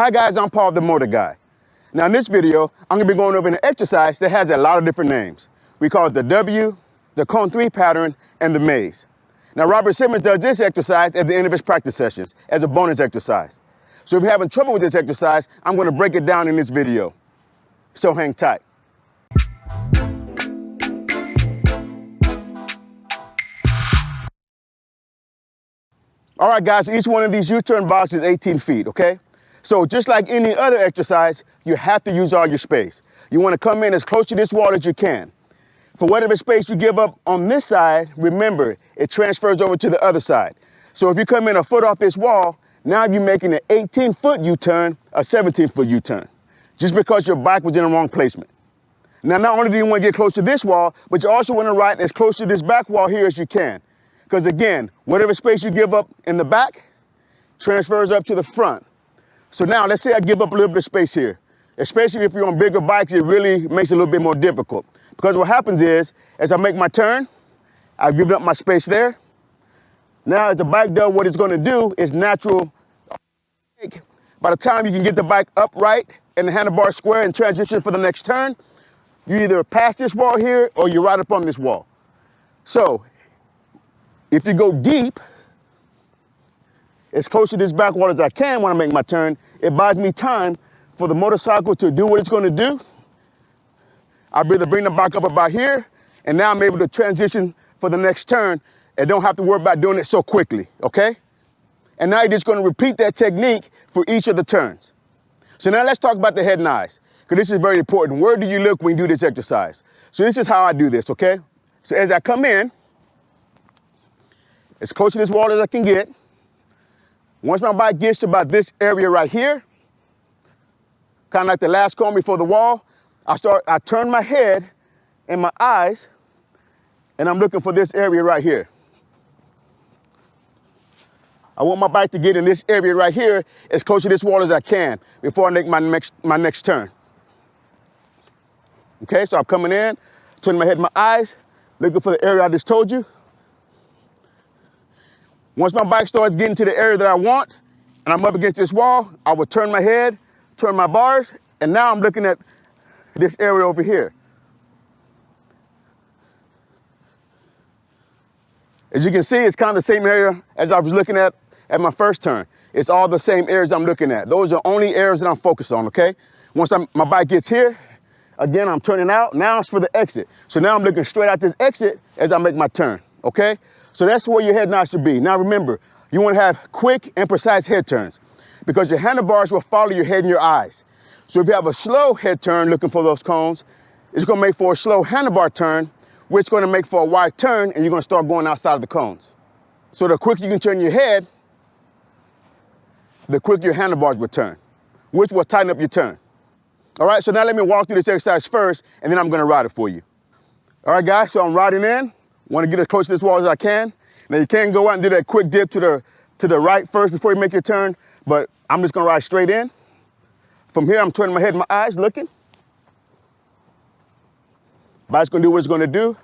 Hi guys, I'm Paul the Motor Guy. Now in this video, I'm gonna be going over an exercise that has a lot of different names. We call it the W, the cone 3 pattern, and the maze. Now Robert Simmons does this exercise at the end of his practice sessions as a bonus exercise. So if you're having trouble with this exercise, I'm gonna break it down in this video. So hang tight. All right guys, each one of these U-turn boxes is 18 feet, okay? So just like any other exercise, you have to use all your space. You want to come in as close to this wall as you can. For whatever space you give up on this side, remember, it transfers over to the other side. So if you come in a foot off this wall, now you're making an 18-foot U-turn, a 17-foot U-turn, just because your bike was in the wrong placement. Now, not only do you want to get close to this wall, but you also want to ride as close to this back wall here as you can. Because again, whatever space you give up in the back transfers up to the front. So now let's say I give up a little bit of space here. Especially if you're on bigger bikes, it really makes it a little bit more difficult. Because what happens is, as I make my turn, I've given up my space there. Now as the bike does what it's going to do, it's natural. By the time you can get the bike upright and the handlebar square and transition for the next turn, you either pass this wall here or you ride up on this wall. So if you go deep, as close to this back wall as I can when I make my turn, it buys me time for the motorcycle to do what it's going to do. I'll be able to bring the bike up about here, and now I'm able to transition for the next turn and don't have to worry about doing it so quickly, okay? And now you're just going to repeat that technique for each of the turns. So now let's talk about the head and eyes, because this is very important. Where do you look when you do this exercise? So this is how I do this, okay? So as I come in, as close to this wall as I can get. Once my bike gets to about this area right here, kind of like the last cone before the wall, I turn my head and my eyes, and I'm looking for this area right here. I want my bike to get in this area right here as close to this wall as I can before I make my next turn. Okay, so I'm coming in, turning my head and my eyes, looking for the area I just told you. Once my bike starts getting to the area that I want, and I'm up against this wall, I will turn my head, turn my bars, and now I'm looking at this area over here. As you can see, it's kind of the same area as I was looking at my first turn. It's all the same areas I'm looking at. Those are only areas that I'm focused on, okay? Once my bike gets here, again, I'm turning out. Now it's for the exit. So now I'm looking straight at this exit as I make my turn, okay? So that's where your head nod should be. Now remember, you want to have quick and precise head turns because your handlebars will follow your head and your eyes. So if you have a slow head turn looking for those cones, it's going to make for a slow handlebar turn, which is going to make for a wide turn, and you're going to start going outside of the cones. So the quicker you can turn your head, the quicker your handlebars will turn, which will tighten up your turn. All right, so now let me walk through this exercise first, and then I'm going to ride it for you. All right, guys, so I'm riding in. Want to get as close to this wall as I can. Now you can go out and do that quick dip to the right first before you make your turn, but I'm just gonna ride straight in. From here, I'm turning my head and my eyes, looking. Bike's gonna do what it's gonna do.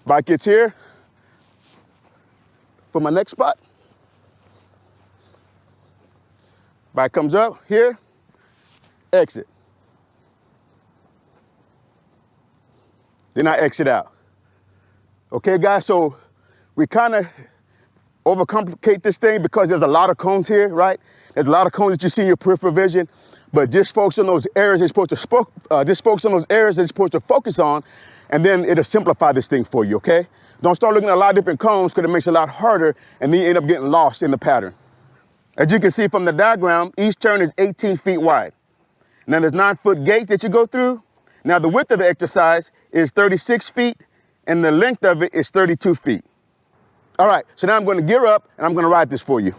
Bike gets here for my next spot. Bike comes up here, exit. Then I exit out. Okay, guys, so we kind of overcomplicate this thing because there's a lot of cones here, right? There's a lot of cones that you see in your peripheral vision, but just focus on those areas they're supposed to focus on, and then it'll simplify this thing for you, okay? Don't start looking at a lot of different cones because it makes it a lot harder, and then you end up getting lost in the pattern. As you can see from the diagram, each turn is 18 feet wide. Now there's 9-foot gate that you go through. Now the width of the exercise is 36 feet, and the length of it is 32 feet. All right, so now I'm going to gear up and I'm going to ride this for you.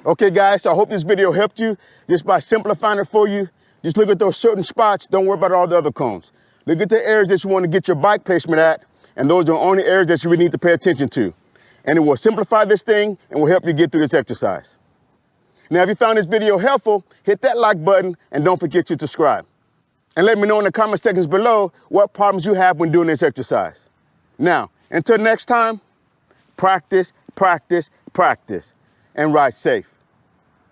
Okay guys, so I hope this video helped you just by simplifying it for you. Just look at those certain spots, don't worry about all the other cones. Look at the areas that you want to get your bike placement at, and those are the only areas that you really need to pay attention to. And it will simplify this thing and will help you get through this exercise. Now, if you found this video helpful, hit that like button and don't forget to subscribe. And let me know in the comment sections below what problems you have when doing this exercise. Now, until next time, practice, practice, practice, and ride safe.